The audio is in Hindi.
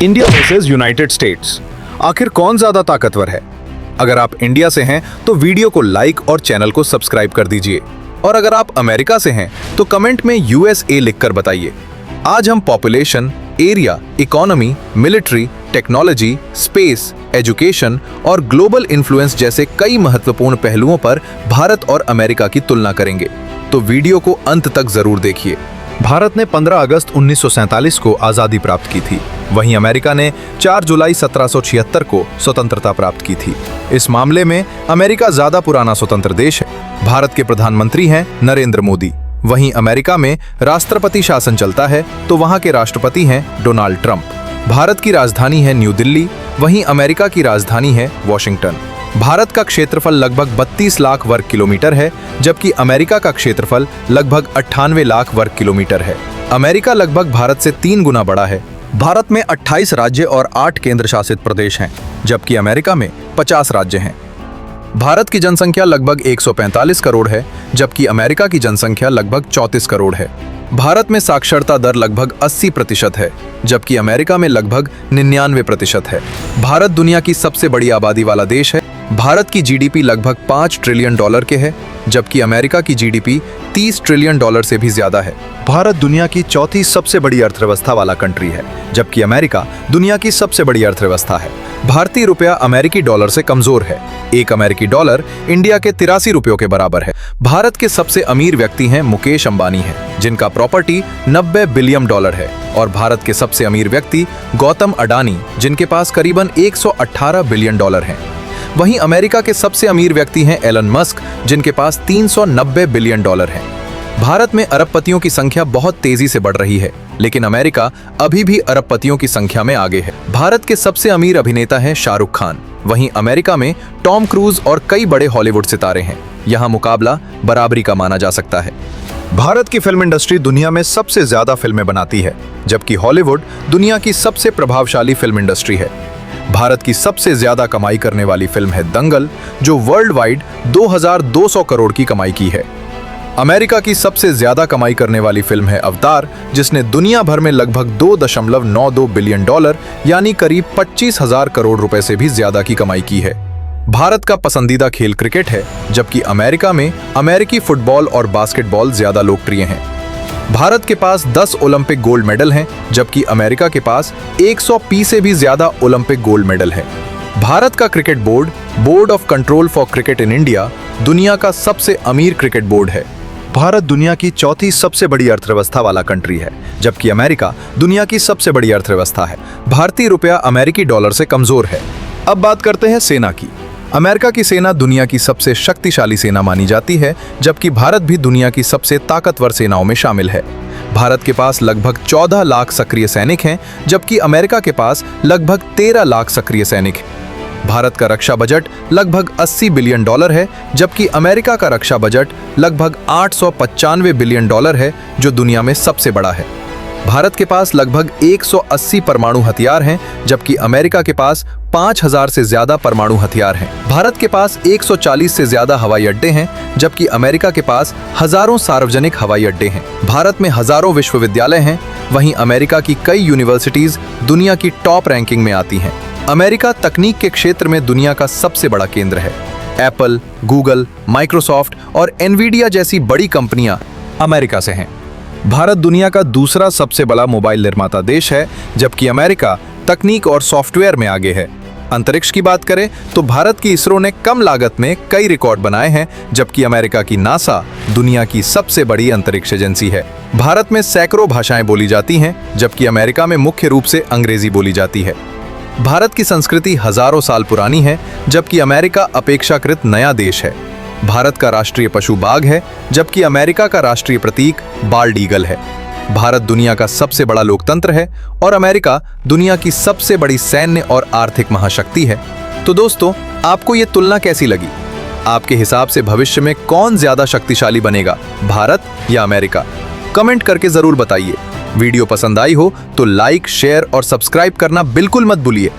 इंडिया वर्सेस यूनाइटेड स्टेट्स, आखिर कौन ज्यादा ताकतवर है? अगर आप इंडिया से हैं तो वीडियो को लाइक और चैनल को सब्सक्राइब कर दीजिए, और अगर आप अमेरिका से हैं तो कमेंट में USA लिखकर बताइए। आज हम population, area, economy, military, technology, space, education और ग्लोबल इन्फ्लुएंस जैसे कई महत्वपूर्ण पहलुओं पर भारत और अमेरिका की तुलना करेंगे, तो वीडियो को अंत तक जरूर देखिए। भारत ने 15 अगस्त 1947 को आज़ादी प्राप्त की थी, वहीं अमेरिका ने 4 जुलाई 1776 को स्वतंत्रता प्राप्त की थी। इस मामले में अमेरिका ज्यादा पुराना स्वतंत्र देश है। भारत के प्रधानमंत्री हैं नरेंद्र मोदी, वहीं अमेरिका में राष्ट्रपति शासन चलता है तो वहां के राष्ट्रपति हैं डोनाल्ड ट्रंप। भारत की राजधानी है न्यू दिल्ली, वहीं अमेरिका की राजधानी है वॉशिंगटन। भारत का क्षेत्रफल लगभग 32 लाख वर्ग किलोमीटर है, जबकि अमेरिका का क्षेत्रफल लगभग 98 लाख वर्ग किलोमीटर है। अमेरिका लगभग भारत से 3 गुना बड़ा है। भारत में 28 राज्य और 8 केंद्र शासित प्रदेश हैं, जबकि अमेरिका में 50 राज्य हैं। भारत की जनसंख्या लगभग 145 करोड़ है, जबकि अमेरिका की जनसंख्या लगभग 34 करोड़ है। भारत में साक्षरता दर लगभग 80% है, जबकि अमेरिका में लगभग 99% है। भारत दुनिया की सबसे बड़ी आबादी वाला देश है। भारत की जीडीपी लगभग $5 ट्रिलियन के है, जबकि अमेरिका की जीडीपी $30 ट्रिलियन से भी ज्यादा है। भारत दुनिया की चौथी सबसे बड़ी अर्थव्यवस्था वाला कंट्री है, जबकि अमेरिका दुनिया की सबसे बड़ी अर्थव्यवस्था है। भारतीय रुपया अमेरिकी डॉलर से कमजोर है। एक अमेरिकी डॉलर इंडिया के 83 रुपयों के बराबर है। भारत के सबसे अमीर व्यक्ति हैं मुकेश अंबानी हैं, जिनका प्रॉपर्टी $90 बिलियन है, और भारत के सबसे अमीर व्यक्ति गौतम अडानी, जिनके पास करीबन $118 बिलियन हैं। वहीं अमेरिका के सबसे अमीर व्यक्ति हैं एलन मस्क, जिनके पास $390 बिलियन हैं। भारत में अरबपतियों की संख्या बहुत तेजी से बढ़ रही है, लेकिन अमेरिका अभी भी अरबपतियों की संख्या में आगे है। भारत के सबसे अमीर अभिनेता हैं शाहरुख खान, वहीं अमेरिका में टॉम क्रूज और कई बड़े हॉलीवुड सितारे हैं। यहाँ मुकाबला बराबरी का माना जा सकता है। भारत की फिल्म इंडस्ट्री दुनिया में सबसे ज्यादा फिल्में बनाती है, जबकि हॉलीवुड दुनिया की सबसे प्रभावशाली फिल्म इंडस्ट्री है। भारत की सबसे ज्यादा कमाई करने वाली फिल्म है दंगल, जो वर्ल्ड वाइड 2200 करोड़ की कमाई की है। अमेरिका की सबसे ज्यादा कमाई करने वाली फिल्म है अवतार, जिसने दुनिया भर में लगभग $2.92 बिलियन यानी करीब 25,000 करोड़ रुपए से भी ज्यादा की कमाई की है। भारत का पसंदीदा खेल क्रिकेट है, जबकि अमेरिका में अमेरिकी फुटबॉल और बास्केटबॉल ज्यादा लोकप्रिय हैं। भारत के पास 10 ओलंपिक गोल्ड मेडल हैं, जबकि अमेरिका के पास 100 से भी ज्यादा ओलंपिक गोल्ड मेडल है। भारत का cricket board, board of control for cricket in India, दुनिया का सबसे अमीर क्रिकेट बोर्ड है। भारत दुनिया की चौथी सबसे बड़ी अर्थव्यवस्था वाला कंट्री है, जबकि अमेरिका दुनिया की सबसे बड़ी अर्थव्यवस्था है। भारतीय रुपया अमेरिकी डॉलर से कमजोर है। अब बात करते हैं सेना की। अमेरिका की सेना दुनिया की सबसे शक्तिशाली सेना मानी जाती है, जबकि भारत भी दुनिया की सबसे ताकतवर सेनाओं में शामिल है। भारत के पास लगभग 14 लाख सक्रिय सैनिक हैं, जबकि अमेरिका के पास लगभग 13 लाख सक्रिय सैनिक हैं। भारत का रक्षा बजट लगभग $80 बिलियन है, जबकि अमेरिका का रक्षा बजट लगभग $895 बिलियन है, जो दुनिया में सबसे बड़ा है। भारत के पास लगभग 180 परमाणु हथियार हैं, जबकि अमेरिका के पास 5000 से ज्यादा परमाणु हथियार हैं। भारत के पास 140 से ज्यादा हवाई अड्डे हैं, जबकि अमेरिका के पास हजारों सार्वजनिक हवाई अड्डे हैं। भारत में हजारों विश्वविद्यालय हैं, वहीं अमेरिका की कई यूनिवर्सिटीज दुनिया की टॉप रैंकिंग में आती हैं। अमेरिका तकनीक के क्षेत्र में दुनिया का सबसे बड़ा केंद्र है। एप्पल, गूगल, माइक्रोसॉफ्ट और एनवीडिया जैसी बड़ी कंपनियां अमेरिका से हैं। भारत दुनिया का दूसरा सबसे बड़ा मोबाइल निर्माता देश है, जबकि अमेरिका तकनीक और सॉफ्टवेयर में आगे है। अंतरिक्ष की बात करें तो भारत की इसरो ने कम लागत में कई रिकॉर्ड बनाए हैं, जबकि अमेरिका की नासा दुनिया की सबसे बड़ी अंतरिक्ष एजेंसी है। भारत में सैकड़ों भाषाएं बोली जाती हैं, जबकि अमेरिका में मुख्य रूप से अंग्रेजी बोली जाती है। भारत की संस्कृति हजारों साल पुरानी है, जबकि अमेरिका अपेक्षाकृत नया देश है। भारत का राष्ट्रीय पशु बाघ है, जबकि अमेरिका का राष्ट्रीय प्रतीक बाल्ड ईगल है। भारत दुनिया का सबसे बड़ा लोकतंत्र है और अमेरिका दुनिया की सबसे बड़ी सैन्य और आर्थिक महाशक्ति है। तो दोस्तों, आपको ये तुलना कैसी लगी? आपके हिसाब से भविष्य में कौन ज्यादा शक्तिशाली बनेगा, भारत या अमेरिका? कमेंट करके जरूर बताइए। वीडियो पसंद आई हो तो लाइक, शेयर और सब्सक्राइब करना बिल्कुल मत भूलिए।